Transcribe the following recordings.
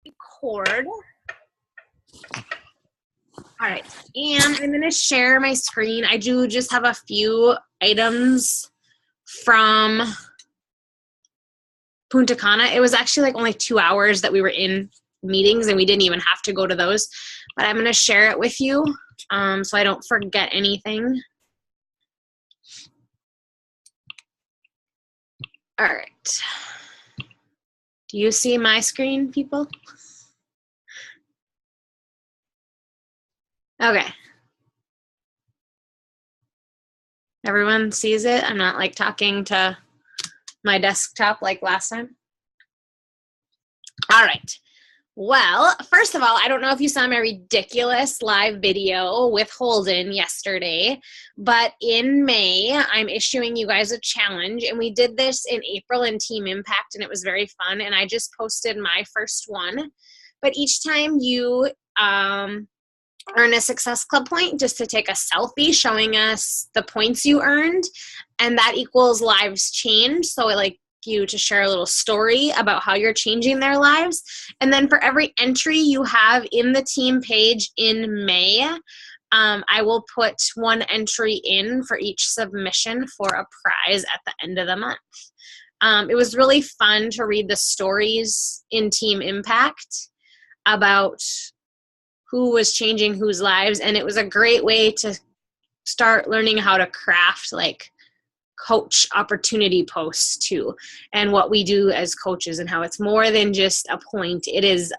record. All right, and I'm going to share my screen. I do just have a few items from Punta Cana. It was actually like only 2 hours that we were in meetings, and we didn't even have to go to those. But I'm going to share it with you so I don't forget anything. All right. Do you see my screen, people? Okay. Everyone sees it? I'm not like talking to my desktop like last time. All right. Well, first of all, I don't know if you saw my ridiculous live video with Holden yesterday, but in May, I'm issuing you guys a challenge, and we did this in April in Team Impact, and it was very fun, and I just posted my first one. But each time you earn a Success Club point, just to take a selfie showing us the points you earned, and that equals lives changed. So like you to share a little story about how you're changing their lives. And then for every entry you have in the team page in May, I will put one entry in for each submission for a prize at the end of the month. It was really fun to read the stories in Team Impact about who was changing whose lives, and it was a great way to start learning how to craft like coach opportunity posts too, and what we do as coaches and how it's more than just a point, it is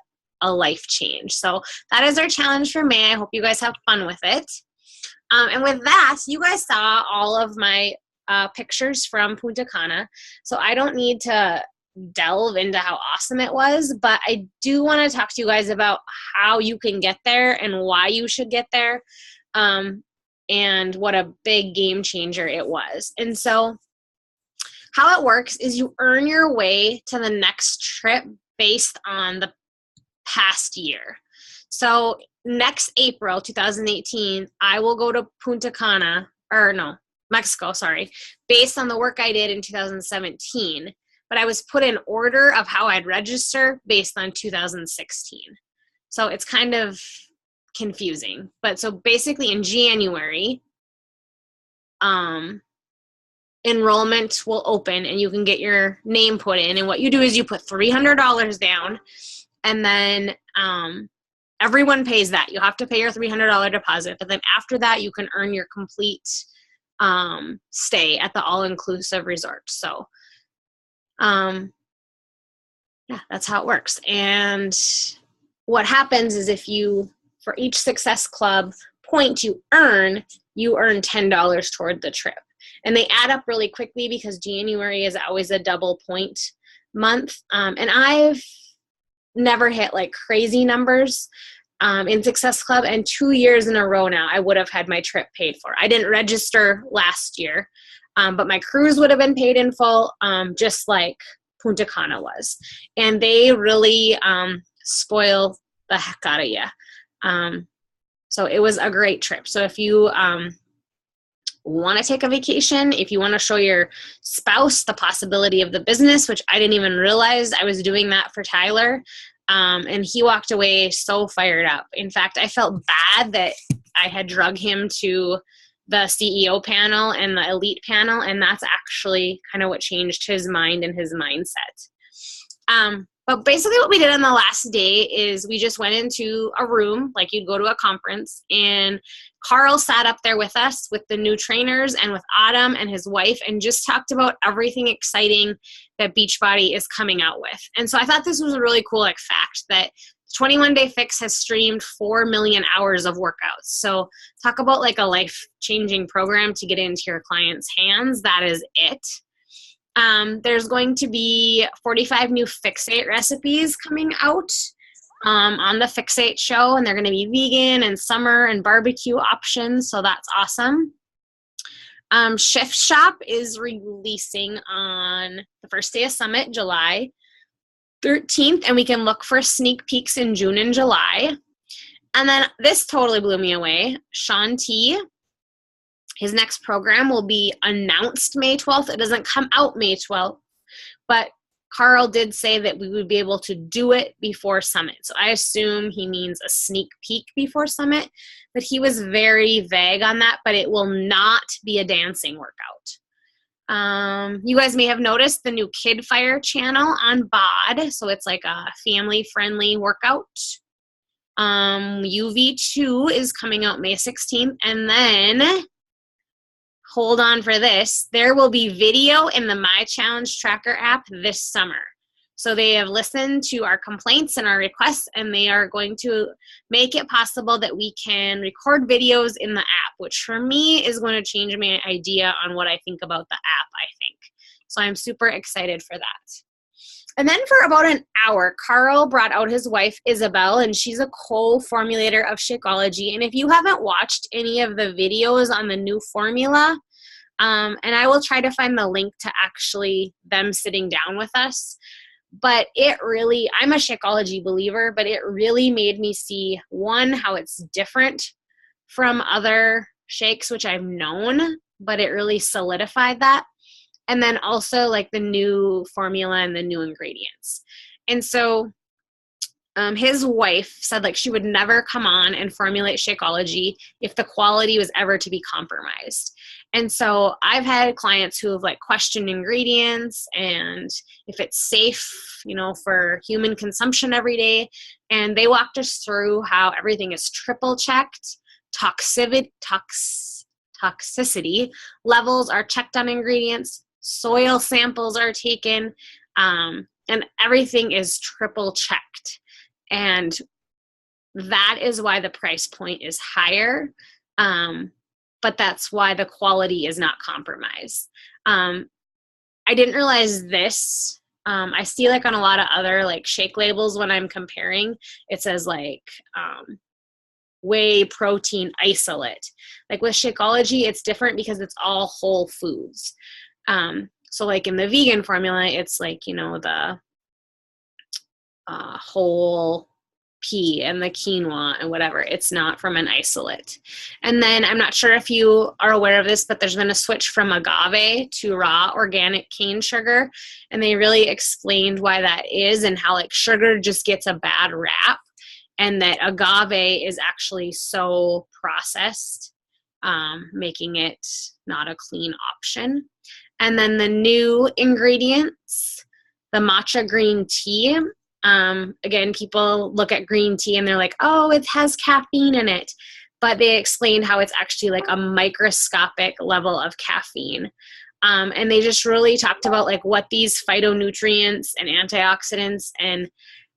a life change. So that is our challenge for May. I hope you guys have fun with it. And with that, you guys saw all of my pictures from Punta Cana, so I don't need to delve into how awesome it was, but I do want to talk to you guys about how you can get there and why you should get there. And what a big game changer it was. And so how it works is you earn your way to the next trip based on the past year. So next April 2018, I will go to Mexico, based on the work I did in 2017. But I was put in order of how I'd register based on 2016. So it's kind of confusing. But so basically in January, enrollment will open and you can get your name put in. And what you do is you put $300 down, and then everyone pays that. You have to pay your $300 deposit. But then after that, you can earn your complete stay at the all-inclusive resort. So yeah, that's how it works. And what happens is for each Success Club point you earn $10 toward the trip. And they add up really quickly because January is always a double point month. And I've never hit like crazy numbers in Success Club, and 2 years in a row now I would have had my trip paid for. I didn't register last year, but my cruise would have been paid in full, just like Punta Cana was. And they really spoil the heck out of you. So it was a great trip. So if you want to take a vacation, if you want to show your spouse the possibility of the business, which I didn't even realize I was doing that for Tyler, and he walked away so fired up. In fact, I felt bad that I had drug him to the CEO panel and the elite panel, and that's actually kind of what changed his mind and his mindset. But basically what we did on the last day is we just went into a room like you'd go to a conference, and Carl sat up there with us with the new trainers and with Adam and his wife, and just talked about everything exciting that Beachbody is coming out with. And so I thought this was a really cool fact that 21 Day Fix has streamed 4 million hours of workouts. So talk about like a life-changing program to get into your clients' hands. That is it. There's going to be 45 new Fixate recipes coming out on the Fixate show, and they're going to be vegan and summer and barbecue options, so that's awesome. Shift Shop is releasing on the first day of Summit, July 13th, and we can look for sneak peeks in June and July. And then this totally blew me away. Sean T., his next program will be announced May 12th. It doesn't come out May 12th, but Carl did say that we would be able to do it before Summit. So I assume he means a sneak peek before Summit, but he was very vague on that, but it will not be a dancing workout. You guys may have noticed the new Kid Fire channel on BOD. So it's like a family-friendly workout. UV2 is coming out May 16th. And then, hold on for this, there will be video in the My Challenge Tracker app this summer. So they have listened to our complaints and our requests, and they are going to make it possible that we can record videos in the app, which for me is going to change my idea on what I think about the app, I think. So I'm super excited for that. And then for about an hour, Carl brought out his wife, Isabel, and she's a co-formulator of Shakeology. And if you haven't watched any of the videos on the new formula, and I will try to find the link to actually them sitting down with us, but it really, I'm a Shakeology believer, but it really made me see, one, how it's different from other shakes, which I've known, but it really solidified that. And then also like the new formula and the new ingredients. And so his wife said like she would never come on and formulate Shakeology if the quality was ever to be compromised. And so I've had clients who have like questioned ingredients and if it's safe, you know, for human consumption every day. And they walked us through how everything is triple checked, toxicity levels are checked on ingredients, soil samples are taken, and everything is triple checked. And that is why the price point is higher. But that's why the quality is not compromised. I didn't realize this. I see like on a lot of other like shake labels when I'm comparing, it says like whey protein isolate. Like with Shakeology, it's different because it's all whole foods. So like in the vegan formula, it's like, you know, the whole pea and the quinoa and whatever. It's not from an isolate. And then I'm not sure if you are aware of this, but there's been a switch from agave to raw organic cane sugar. And they really explained why that is and how like sugar just gets a bad rap and that agave is actually so processed, making it not a clean option. And then the new ingredients, the matcha green tea. Again, people look at green tea and they're like, oh, it has caffeine in it. But they explained how it's actually like a microscopic level of caffeine. And they just really talked about like what these phytonutrients and antioxidants and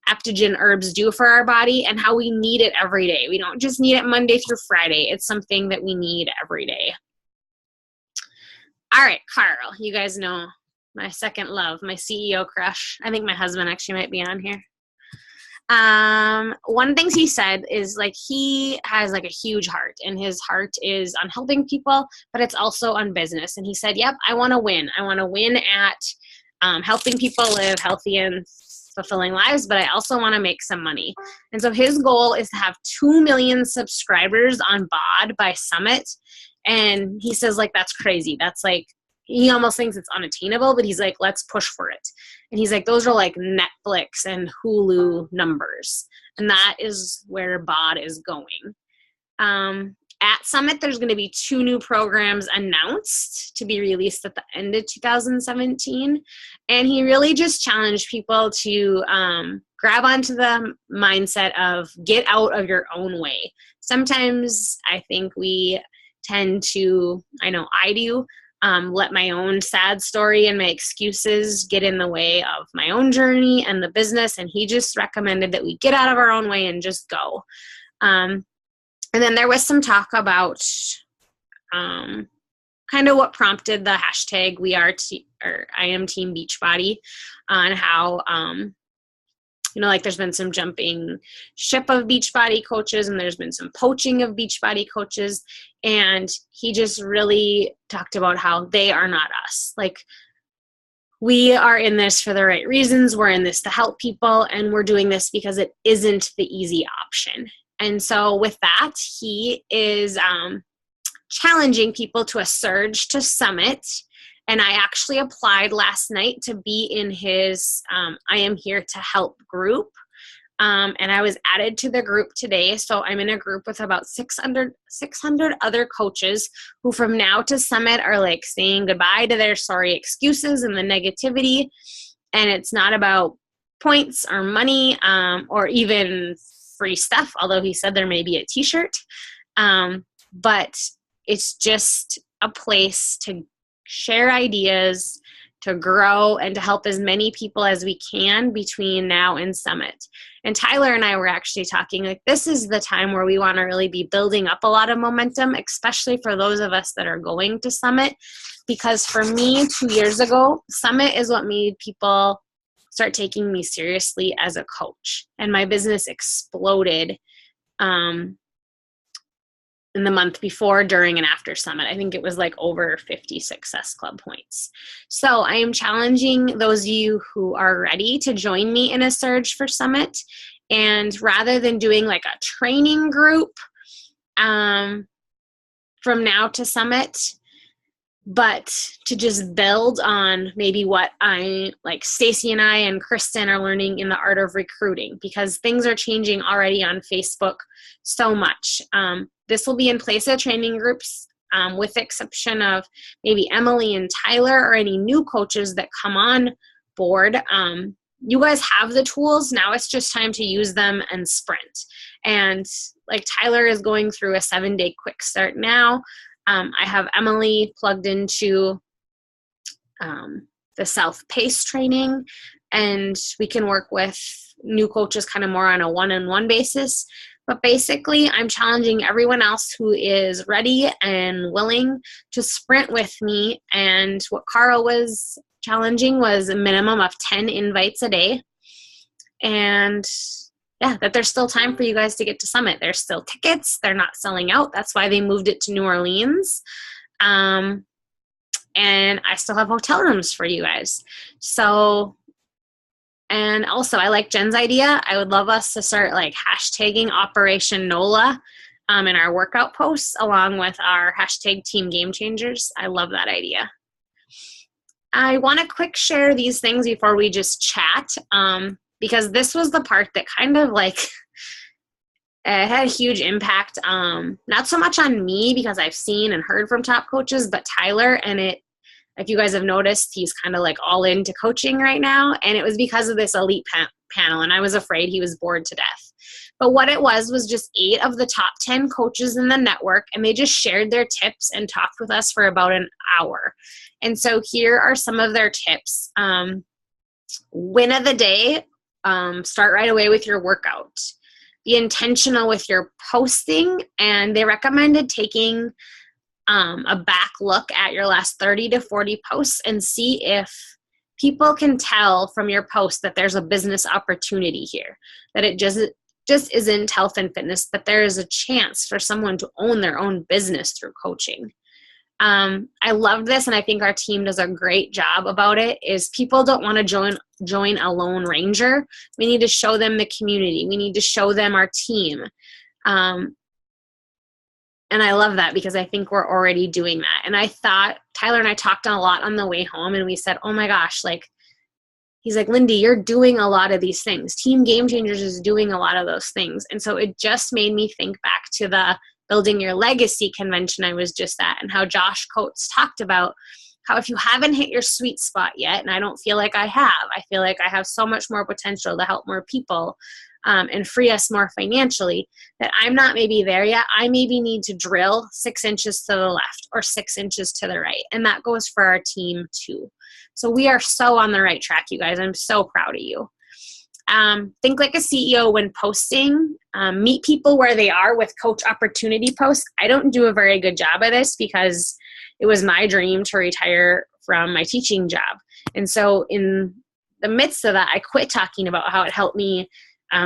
aptogen herbs do for our body and how we need it every day. We don't just need it Monday through Friday. It's something that we need every day. All right, Carl, you guys know my second love, my CEO crush. I think my husband actually might be on here. One of the things he said is like he has like a huge heart and his heart is on helping people, but it's also on business. And he said, yep, I want to win. I want to win at helping people live healthy and fulfilling lives, but I also want to make some money. And so his goal is to have 2 million subscribers on BOD by Summit. And he says like, that's crazy. That's like, he almost thinks it's unattainable, but he's like, let's push for it. And he's like, those are like Netflix and Hulu numbers. And that is where BOD is going. At Summit, there's going to be 2 new programs announced to be released at the end of 2017. And he really just challenged people to grab onto the mindset of get out of your own way. Sometimes I think we tend to, I know I do, let my own sad story and my excuses get in the way of my own journey and the business. And he just recommended that we get out of our own way and just go. And then there was some talk about kind of what prompted the hashtag I am Team Beachbody on how, you know, like there's been some jumping ship of Beachbody coaches and there's been some poaching of Beachbody coaches. And he just really talked about how they are not us. Like we are in this for the right reasons. We're in this to help people and we're doing this because it isn't the easy option. And so with that, he is challenging people to a surge to Summit And I actually applied last night to be in his I Am Here to Help group. And I was added to the group today. So I'm in a group with about 600 other coaches who from now to summit are like saying goodbye to their sorry excuses and the negativity. And it's not about points or money or even free stuff, although he said there may be a t-shirt. But it's just a place to share ideas, to grow, and to help as many people as we can between now and summit. And Tyler and I were actually talking, like, this is the time where we want to really be building up a lot of momentum, especially for those of us that are going to summit. Because for me, 2 years ago, summit is what made people start taking me seriously as a coach. And my business exploded in the month before, during, and after summit. I think it was like over 50 Success Club points. So I am challenging those of you who are ready to join me in a surge for summit. And rather than doing like a training group from now to summit, but to just build on maybe what like Stacy and I and Kristen are learning in the art of recruiting, because things are changing already on Facebook so much. This will be in place of training groups, with the exception of maybe Emily and Tyler or any new coaches that come on board. You guys have the tools. Now it's just time to use them and sprint. And like Tyler is going through a 7-day quick start now. I have Emily plugged into the self-paced training, and we can work with new coaches kind of more on a one-on-one basis. But basically, I'm challenging everyone else who is ready and willing to sprint with me. And what Carl was challenging was a minimum of 10 invites a day. And yeah, that there's still time for you guys to get to summit. There's still tickets. They're not selling out. That's why they moved it to New Orleans. And I still have hotel rooms for you guys. So, and also I like Jen's idea. I would love us to start like hashtagging Operation NOLA in our workout posts, along with our hashtag Team Game Changers. I love that idea. I want to quick share these things before we just chat, because this was the part that kind of like it had a huge impact, not so much on me because I've seen and heard from top coaches, but Tyler. And it, if you guys have noticed, he's kind of like all into coaching right now. And it was because of this elite panel. And I was afraid he was bored to death. But what it was just 8 of the top 10 coaches in the network. And they just shared their tips and talked with us for about an hour. And so here are some of their tips. Win of the day, start right away with your workout. Be intentional with your posting. And they recommended taking a back look at your last 30 to 40 posts and see if people can tell from your post that there's a business opportunity here, that it just isn't health and fitness, but there is a chance for someone to own their own business through coaching. I love this, and I think our team does a great job about it, is people don't want to join a lone ranger. We need to show them the community. We need to show them our team. And I love that because I think we're already doing that. And I thought, Tyler and I talked a lot on the way home, and we said, oh my gosh, like, he's like, Lindy, you're doing a lot of these things. Team Game Changers is doing a lot of those things. And so it just made me think back to the Building Your Legacy convention I was just at, and how Josh Coates talked about how if you haven't hit your sweet spot yet, and I don't feel like I feel like I have so much more potential to help more people and free us more financially, that I'm not maybe there yet. I maybe need to drill 6 inches to the left or 6 inches to the right. And that goes for our team too. So we are so on the right track, you guys. I'm so proud of you. Think like a CEO when posting. Meet people where they are with coach opportunity posts. I don't do a very good job of this because it was my dream to retire from my teaching job. And so in the midst of that, I quit talking about how it helped me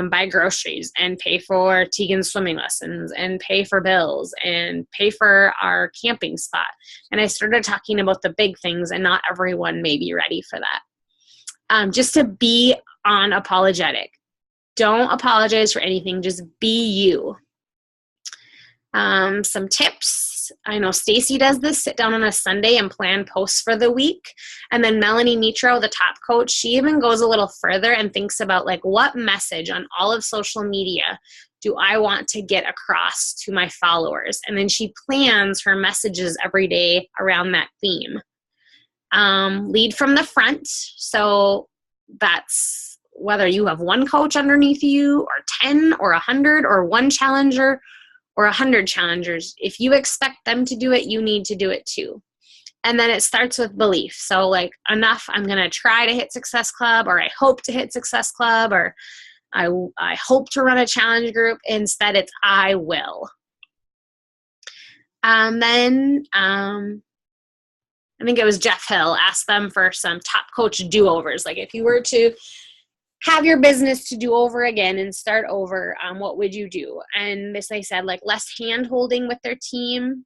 buy groceries and pay for Tegan's swimming lessons and pay for bills and pay for our camping spot. And I started talking about the big things, and not everyone may be ready for that. Just to be unapologetic. Don't apologize for anything. Just be you. Some tips. this. I know Stacy does this, sit down on a Sunday and plan posts for the week. And then Melanie Mitro, the top coach, she even goes a little further and thinks about like, what message on all of social media do I want to get across to my followers? And then she plans her messages every day around that theme. Lead from the front. So that's whether you have one coach underneath you or 10 or 100 or one challenger or 100 challengers. If you expect them to do it, you need to do it too. And then it starts with belief. So like, enough, I'm going to try to hit Success Club, or I hope to hit Success Club, or I hope to run a challenge group. Instead, it's I will. Then I think it was Jeff Hill asked them for some top coach do-overs. Like if you were to have your business to do over again and start over, what would you do? And this, they said, like less hand holding with their team.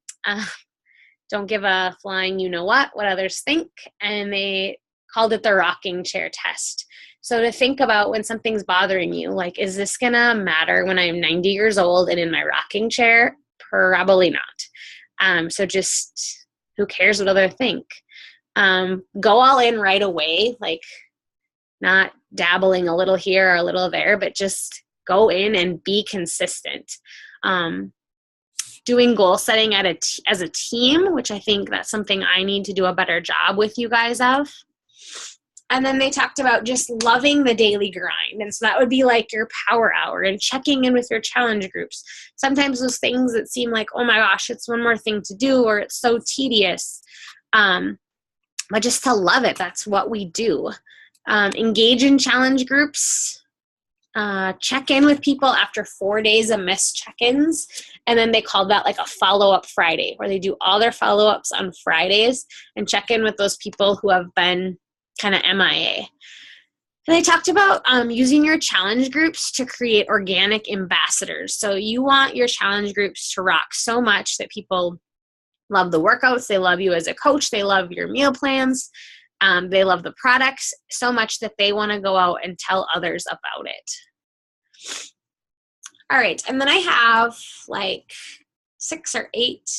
Don't give a flying what others think. And they called it the rocking chair test. So to think about when something's bothering you, like, is this going to matter when I'm 90 years old and in my rocking chair? Probably not. So just who cares what others think? Go all in right away, like not dabbling a little here or a little there, but just go in and be consistent. Doing goal setting as a team, which I think that's something I need to do a better job with you guys of. And then they talked about just loving the daily grind. And so that would be like your power hour and checking in with your challenge groups. Sometimes those things that seem like, oh my gosh, it's one more thing to do, or it's so tedious. But just to love it, that's what we do. Engage in challenge groups. Check in with people after 4 days of missed check-ins. And then they called that like a follow-up Friday, where they do all their follow-ups on Fridays and check in with those people who have been kind of MIA. And they talked about using your challenge groups to create organic ambassadors. So you want your challenge groups to rock so much that people love the workouts, they love you as a coach, they love your meal plans, they love the products so much that they want to go out and tell others about it. All right, and then I have like 6 or 8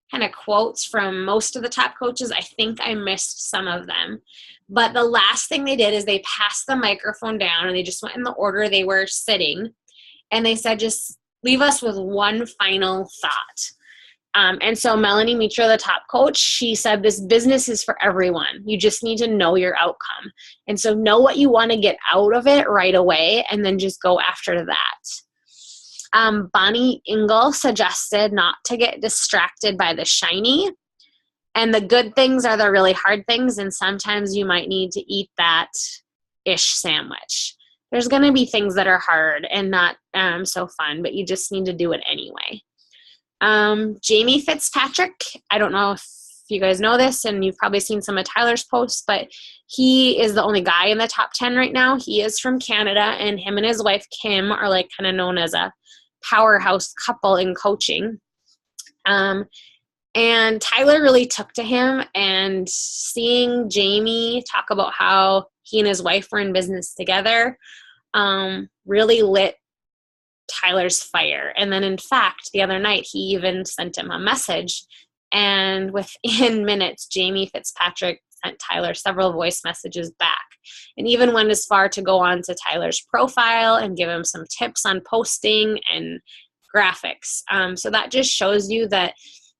kind of quotes from most of the top coaches. I think I missed some of them. But the last thing they did is they passed the microphone down and they just went in the order they were sitting. And they said, just leave us with one final thought. And so Melanie Mitro, the top coach, she said, this business is for everyone. You just need to know your outcome. And so know what you want to get out of it right away, and then just go after that. Bonnie Engel suggested not to get distracted by the shiny. And the good things are the really hard things, and sometimes you might need to eat that ish sandwich. There's going to be things that are hard and not so fun, but you just need to do it anyway. Jamie Fitzpatrick, I don't know if you guys know this, and you've probably seen some of Tyler's posts, but he is the only guy in the top 10 right now. He is from Canada, and him and his wife, Kim, are like kind of known as a powerhouse couple in coaching. And Tyler really took to him, and seeing Jamie talk about how he and his wife were in business together really lit Tyler's fire. And then in fact, the other night, he even sent him a message, and within minutes, Jamie Fitzpatrick sent Tyler several voice messages back, and even went as far to go on to Tyler's profile and give him some tips on posting and graphics. So that just shows you that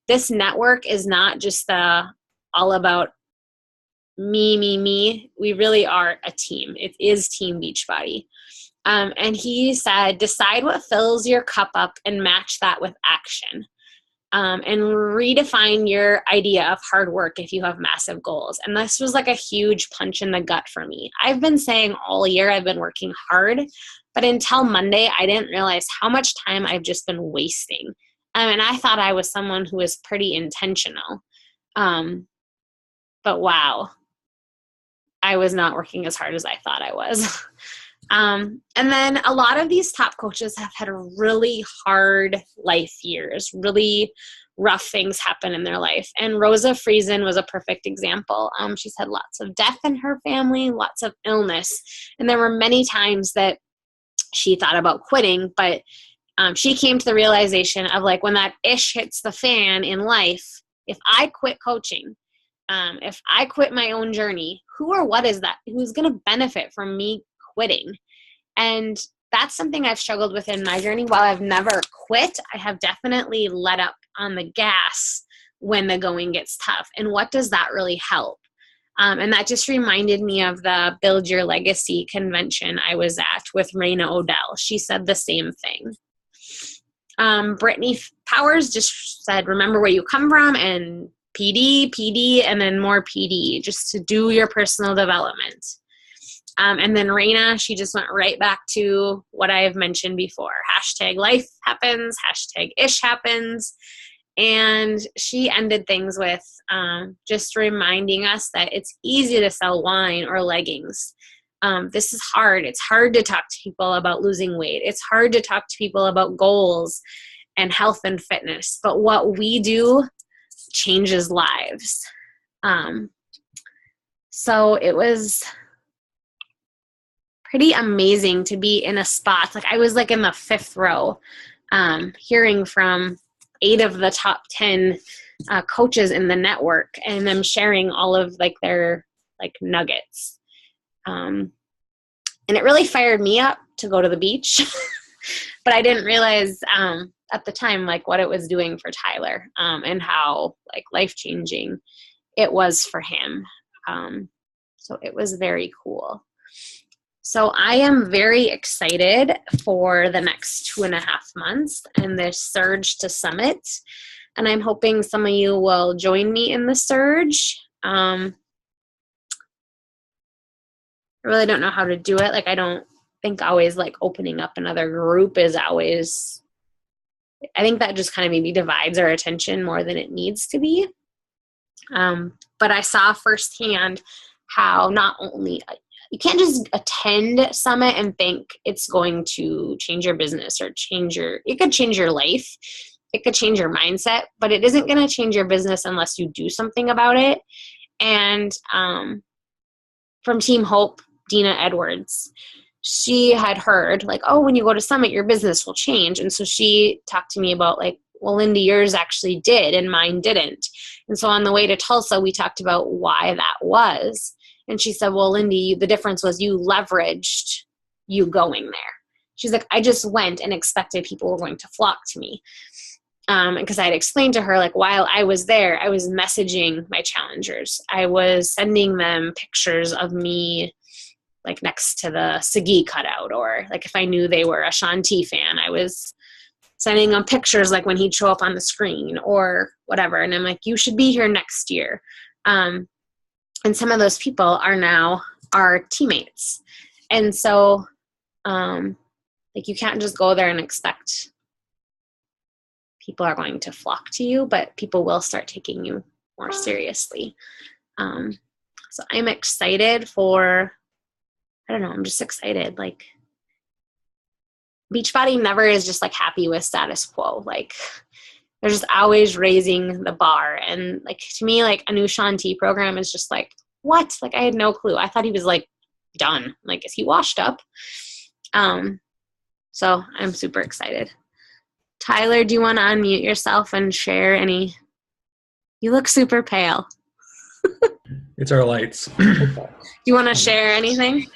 this network is not just all about me. We really are a team. It is Team Beachbody. And he said, decide what fills your cup up and match that with action. And redefine your idea of hard work if you have massive goals. And this was like a huge punch in the gut for me. I've been saying all year I've been working hard, but until Monday, I didn't realize how much time I've just been wasting. And I thought I was someone who was pretty intentional. But wow, I was not working as hard as I thought I was. And then a lot of these top coaches have had really hard life years, really rough things happen in their life. And Rosa Friesen was a perfect example. She's had lots of death in her family, lots of illness. And there were many times that she thought about quitting, but She came to the realization of like, when that ish hits the fan in life, if I quit coaching, if I quit my own journey, who or what is that? Who's going to benefit from me quitting? And that's something I've struggled with in my journey. While I've never quit, I have definitely let up on the gas when the going gets tough. And what does that really help? And that just reminded me of the Build Your Legacy convention I was at with Raina Odell. She said the same thing. Brittany Powers just said, remember where you come from, and PD, and then more PD, just to do your personal development. And then Raina, she just went right back to what I have mentioned before. Hashtag life happens, hashtag ish happens. And she ended things with just reminding us that it's easy to sell wine or leggings. This is hard. It's hard to talk to people about losing weight. It's hard to talk to people about goals and health and fitness. But what we do changes lives. So it was pretty amazing to be in a spot. Like I was like in the 5th row, hearing from 8 of the top 10 coaches in the network, and them sharing all of like their like nuggets. And it really fired me up to go to the beach, but I didn't realize at the time like what it was doing for Tyler, and how like life-changing it was for him. So it was very cool. So I am very excited for the next 2.5 months and this Surge to Summit. And I'm hoping some of you will join me in the Surge. I really don't know how to do it. Like, I don't think always like opening up another group is always, I think that just kind of maybe divides our attention more than it needs to be. But I saw firsthand how not only you can't just attend Summit and think it's going to change your business or it could change your life. It could change your mindset, but it isn't going to change your business unless you do something about it. And from Team Hope, Dina Edwards, she had heard like, oh, when you go to Summit, your business will change. And so she talked to me about like, well, Lindy, yours actually did and mine didn't. And so on the way to Tulsa, we talked about why that was. And she said, well, Lindy, the difference was you leveraged you going there. She's like, I just went and expected people were going to flock to me. Because I had explained to her, like, while I was there, I was messaging my challengers. I was sending them pictures of me, like, next to the Sagi cutout. Or, like, if I knew they were a Shanti fan, I was sending them pictures, like, when he'd show up on the screen or whatever. And I'm like, you should be here next year. And some of those people are now our teammates. And so, like, you can't just go there and expect people are going to flock to you, but people will start taking you more seriously. So I'm excited for, I don't know, I'm just excited. Like, Beachbody never is just like happy with status quo. Like, they're just always raising the bar. And like, to me, like a new Shanti program is just like, what? Like, I had no clue. I thought he was like done. Like, is he washed up? So I'm super excited. Tyler, do you want to unmute yourself and share any? You look super pale. It's our lights. Do you want to share anything?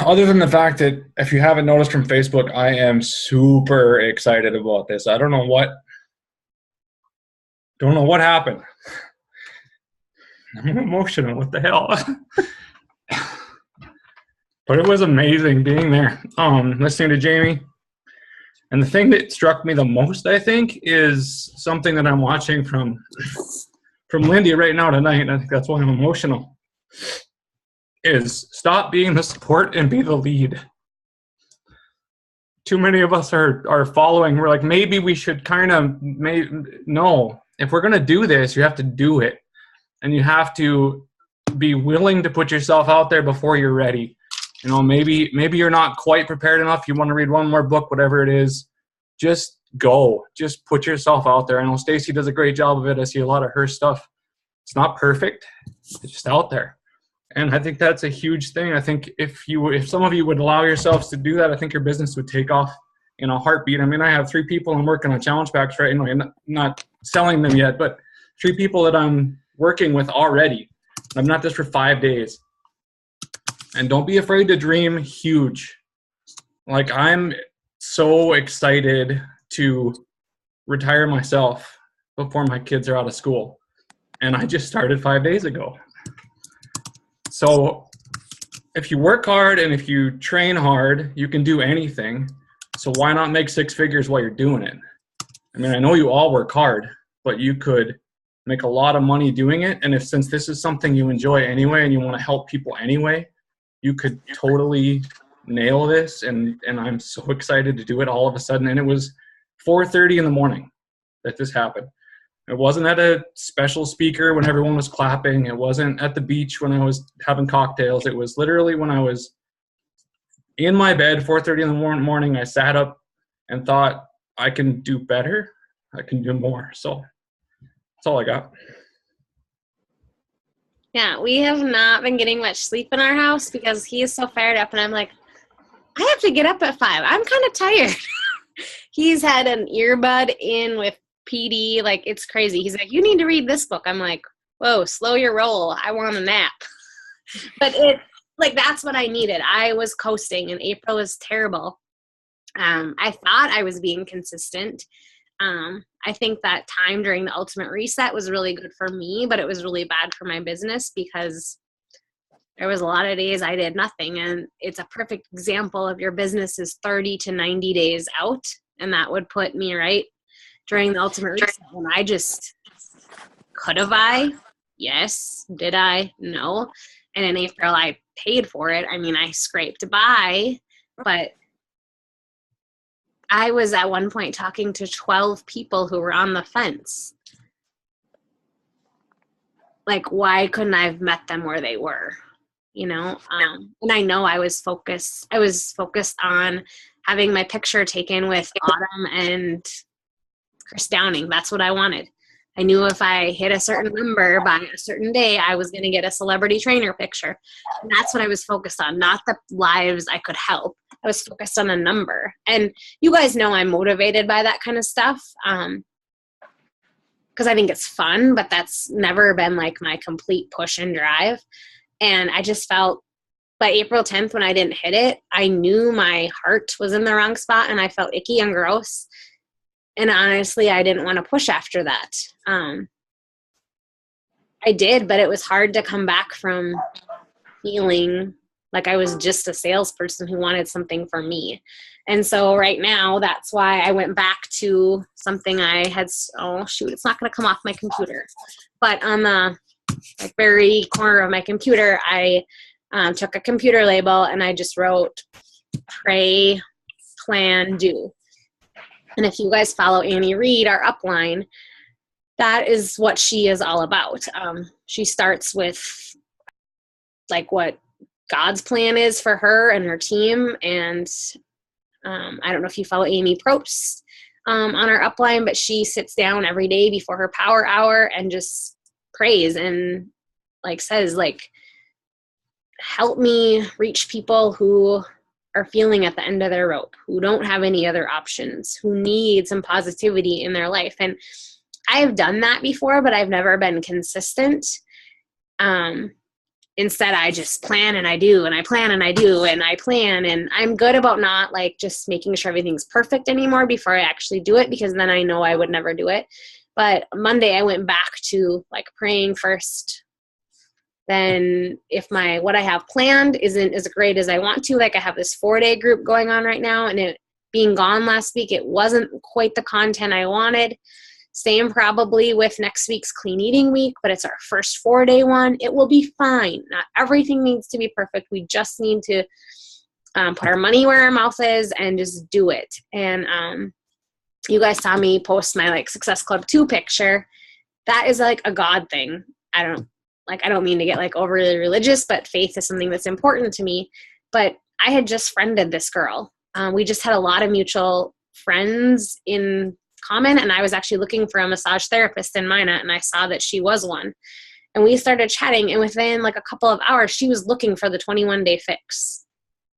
Other than the fact that if you haven't noticed from Facebook, I am super excited about this. I don't know what happened. I'm emotional. What the hell? But it was amazing being there, listening to Jamie. And the thing that struck me the most, I think, is something that I'm watching from Lindy right now tonight, and I think that's why I'm emotional, is stop being the support and be the lead. Too many of us are following. We're like, maybe we should kind of, no. If we're going to do this, you have to do it. And you have to be willing to put yourself out there before you're ready. You know, maybe you're not quite prepared enough. You want to read one more book, whatever it is. Just go. Just put yourself out there. I know Stacy does a great job of it. I see a lot of her stuff. It's not perfect. It's just out there. And I think that's a huge thing. I think if some of you would allow yourselves to do that, I think your business would take off in a heartbeat. I mean, I have 3 people I'm working on challenge packs right now. I'm not selling them yet, but 3 people that I'm working with already. I'm not just for 5 days. And don't be afraid to dream huge. Like, I'm so excited to retire myself before my kids are out of school. And I just started 5 days ago. So if you work hard and if you train hard, you can do anything. So why not make 6 figures while you're doing it? I mean, I know you all work hard, but you could make a lot of money doing it. And since this is something you enjoy anyway and you want to help people anyway, you could totally nail this. And I'm so excited to do it all of a sudden. And it was 4:30 in the morning that this happened. It wasn't at a special speaker when everyone was clapping. It wasn't at the beach when I was having cocktails. It was literally when I was in my bed, 4:30 in the morning, I sat up and thought, I can do better. I can do more. So that's all I got. Yeah, we have not been getting much sleep in our house because he is so fired up, and I'm like, I have to get up at 5. I'm kind of tired. He's had an earbud in with PD, like it's crazy. He's like, you need to read this book. I'm like, whoa, slow your roll. I want a nap. But that's what I needed. I was coasting, and April was terrible. I thought I was being consistent. I think that time during the Ultimate Reset was really good for me, but it was really bad for my business because there was a lot of days I did nothing. And it's a perfect example of your business is 30 to 90 days out. And that would put me right during the Ultimate Reset when I just, could have I? Yes. Did I? No. And in April, I paid for it. I mean, I scraped by, but I was at one point talking to 12 people who were on the fence. Like, why couldn't I have met them where they were? You know? And I know I was focused on having my picture taken with Autumn and Chris Downing. That's what I wanted. I knew if I hit a certain number by a certain day, I was going to get a celebrity trainer picture. And that's what I was focused on, not the lives I could help. I was focused on a number. And you guys know I'm motivated by that kind of stuff because I think it's fun, but that's never been like my complete push and drive. And I just felt by April 10th when I didn't hit it, I knew my heart was in the wrong spot and I felt icky and gross. And honestly, I didn't want to push after that. I did, but it was hard to come back from feeling like I was just a salesperson who wanted something for me. And so right now, that's why I went back to something I had, oh shoot, it's not going to come off my computer. But on the very corner of my computer, I took a computer label and I just wrote pray, plan, do. And if you guys follow Annie Reed, our upline, that is what she is all about. She starts with like what God's plan is for her and her team. And I don't know if you follow Amy Probst on our upline, but she sits down every day before her power hour and just prays and like says like, help me reach people who are feeling at the end of their rope, who don't have any other options, who need some positivity in their life. And I have done that before, but I've never been consistent. Instead, I just plan and I do, and I plan and I do, and I plan. And I'm good about not like just making sure everything's perfect anymore before I actually do it, because then I know I would never do it. But Monday I went back to like praying first. Then if what I have planned isn't as great as I want to, like I have this 4-day group going on right now, and it being gone last week, it wasn't quite the content I wanted. Same probably with next week's clean eating week, but it's our first 4-day one. It will be fine. Not everything needs to be perfect. We just need to put our money where our mouth is and just do it. And you guys saw me post my like Success Club 2 picture. That is like a God thing. I don't mean to get like overly religious, but faith is something that's important to me. But I had just friended this girl. We just had a lot of mutual friends in common, and I was actually looking for a massage therapist in Minot, and I saw that she was one. And we started chatting, and within like a couple of hours, she was looking for the 21-day fix.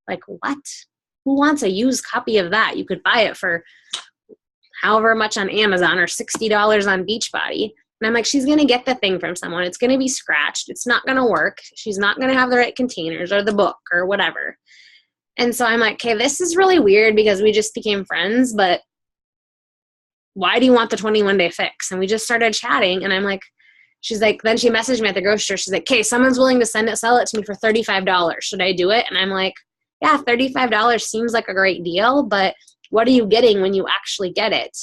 Like, what? who wants a used copy of that? You could buy it for however much on Amazon or $60 on Beachbody. And I'm like, she's going to get the thing from someone. It's going to be scratched. It's not going to work. She's not going to have the right containers or the book or whatever. And so I'm like, okay, this is really weird because we just became friends, but why do you want the 21-day fix? And we just started chatting, and I'm like, she's like, then she messaged me at the grocery store. She's like, okay, someone's willing to sell it to me for $35. Should I do it? And I'm like, yeah, $35 seems like a great deal, but what are you getting when you actually get it?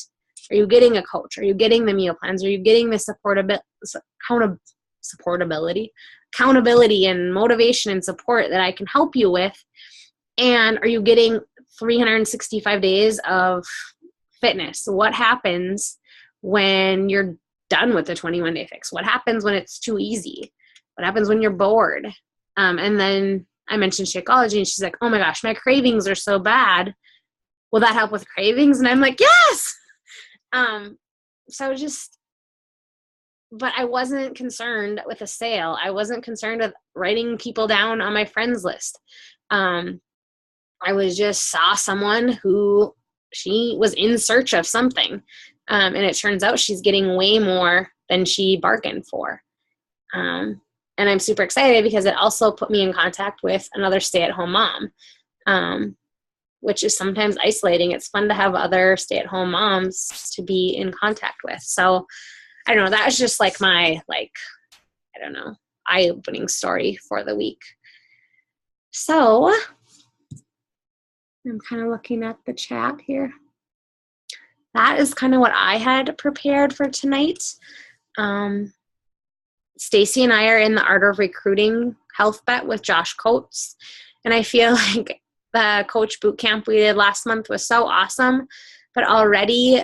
Are you getting a coach? Are you getting the meal plans? Are you getting the accountability and motivation and support that I can help you with? And are you getting 365 days of fitness? What happens when you're done with the 21-day fix? What happens when it's too easy? What happens when you're bored? And then I mentioned Shakeology, and she's like, oh my gosh, my cravings are so bad. Will that help with cravings? And I'm like, yes. But I wasn't concerned with a sale. I wasn't concerned with writing people down on my friends list. I was just saw someone who she was in search of something. And it turns out she's getting way more than she bargained for. And I'm super excited because it also put me in contact with another stay-at-home mom, which is sometimes isolating. It's fun to have other stay-at-home moms to be in contact with. So I don't know. That was just like my, eye-opening story for the week. So I'm kind of looking at the chat here. That is kind of what I had prepared for tonight. Stacy and I are in the Art of Recruiting Health Bet with Josh Coates. And I feel like the coach boot camp we did last month was so awesome. But already,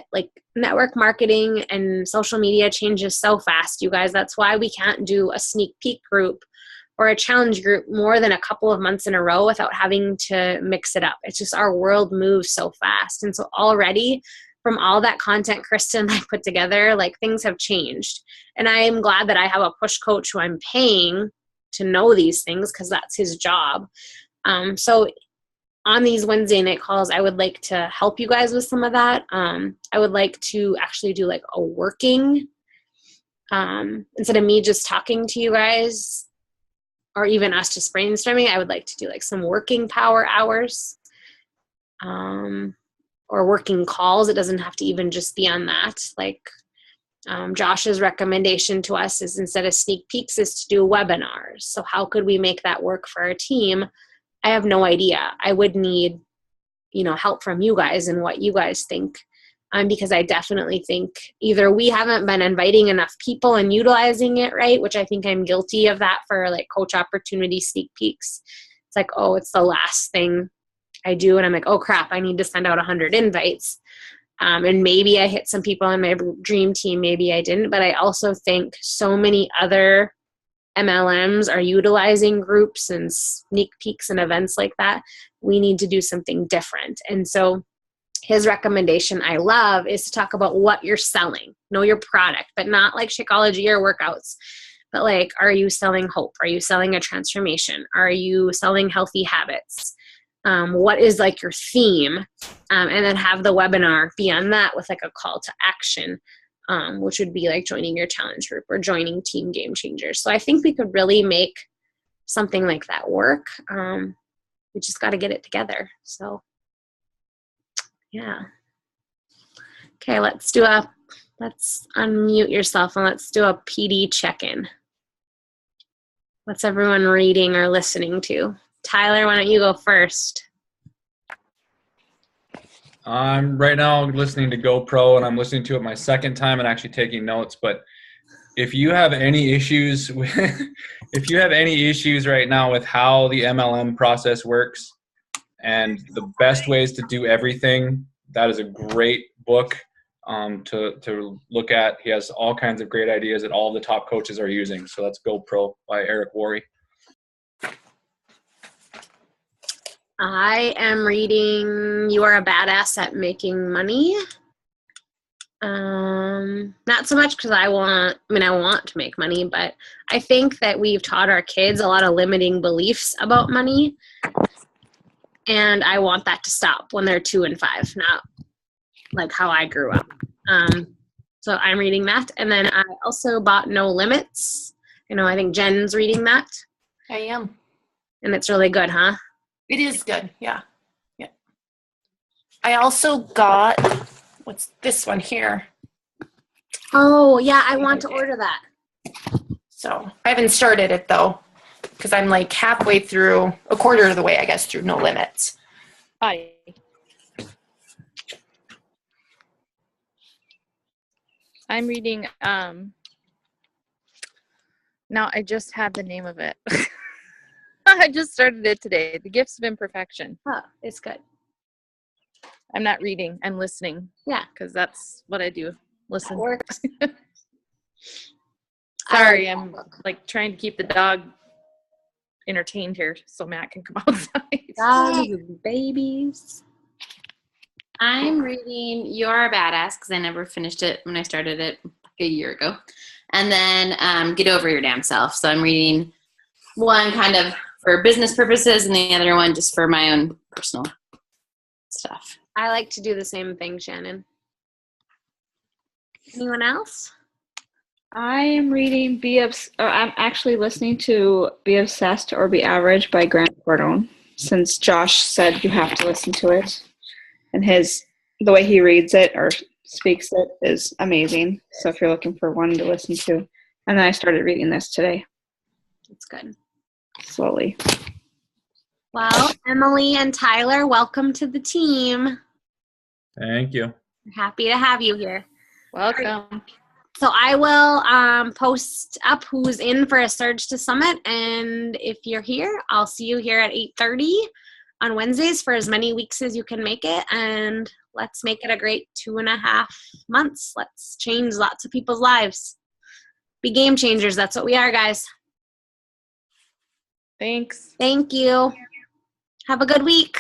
network marketing and social media changes so fast, you guys. That's why we can't do a sneak peek group or a challenge group more than a couple of months in a row without having to mix it up. It's just our world moves so fast. And so already from all that content Kristen and I put together, things have changed. And I am glad that I have a push coach who I'm paying to know these things because that's his job. So on these Wednesday night calls, I would like to help you guys with some of that. I would like to actually do a working, instead of me just talking to you guys or even us just brainstorming, I would like to do some working power hours, or working calls. It doesn't have to even just be on that. Josh's recommendation to us is instead of sneak peeks is to do webinars. So how could we make that work for our team? I have no idea. I would need, help from you guys and what you guys think. Because I definitely think either we haven't been inviting enough people and utilizing it right, which I think I'm guilty of that for coach opportunity sneak peeks. It's it's the last thing I do. And I'm like, oh crap, I need to send out 100 invites. And maybe I hit some people on my dream team. Maybe I didn't, but I also think so many other MLMs are utilizing groups and sneak peeks and events like that. We need to do something different. And so his recommendation I love is to talk about what you're selling. Know your product, but not Shakeology or workouts. But are you selling hope? Are you selling a transformation? Are you selling healthy habits? What is your theme? And then have the webinar be on that with a call to action, which would be joining your challenge group or joining Team Game Changers. So I think we could really make something like that work. We just got to get it together. So yeah. Okay, let's unmute yourself and let's do a PD check-in. What's everyone reading or listening to? Tyler, why don't you go first? I'm right now listening to GoPro, and I'm listening to it my second time and actually taking notes. But if you have any issues right now with how the MLM process works and the best ways to do everything, that is a great book to look at. He has all kinds of great ideas that all the top coaches are using. So that's GoPro by Eric Worre. I am reading You Are a Badass at Making Money. Not so much because I want to make money, but I think that we've taught our kids a lot of limiting beliefs about money. And I want that to stop when they're 2 and 5, not like how I grew up. So I'm reading that. And then I also bought No Limits. I think Jen's reading that. I am. And it's really good, huh? It is good. Yeah. Yeah. I also got, what's this one here? Oh, yeah. I want to order that. So I haven't started it though, because I'm like halfway through, a quarter of the way, I guess, through No Limits. Hi. I'm reading, now I just had the name of it. I just started it today. The Gifts of Imperfection. Oh, it's good. I'm not reading, I'm listening. Yeah. Because that's what I do. Listen. That works. Sorry, I'm like trying to keep the dog entertained here so Matt can come outside. Dogs and babies. I'm reading You're a Badass because I never finished it when I started it like a year ago. And then Get Over Your Damn Self. So I'm reading one kind of for business purposes and the other one just for my own personal stuff. I like to do the same thing, Shannon. Anyone else? I am reading I'm actually listening to Be Obsessed or Be Average by Grant Cardone, since Josh said you have to listen to it. And the way he reads it or speaks it is amazing. So if you're looking for one to listen to. And then I started reading this today. It's good. Slowly. Well, Emily and Tyler, welcome to the team. Thank you. Happy to have you here. Welcome. So I will post up who's in for a Surge to Summit, and if you're here, I'll see you here at 8:30 on Wednesdays for as many weeks as you can make it, and let's make it a great 2.5 months. Let's change lots of people's lives. Be game changers. That's what we are, guys. Thanks. Thank you. Have a good week.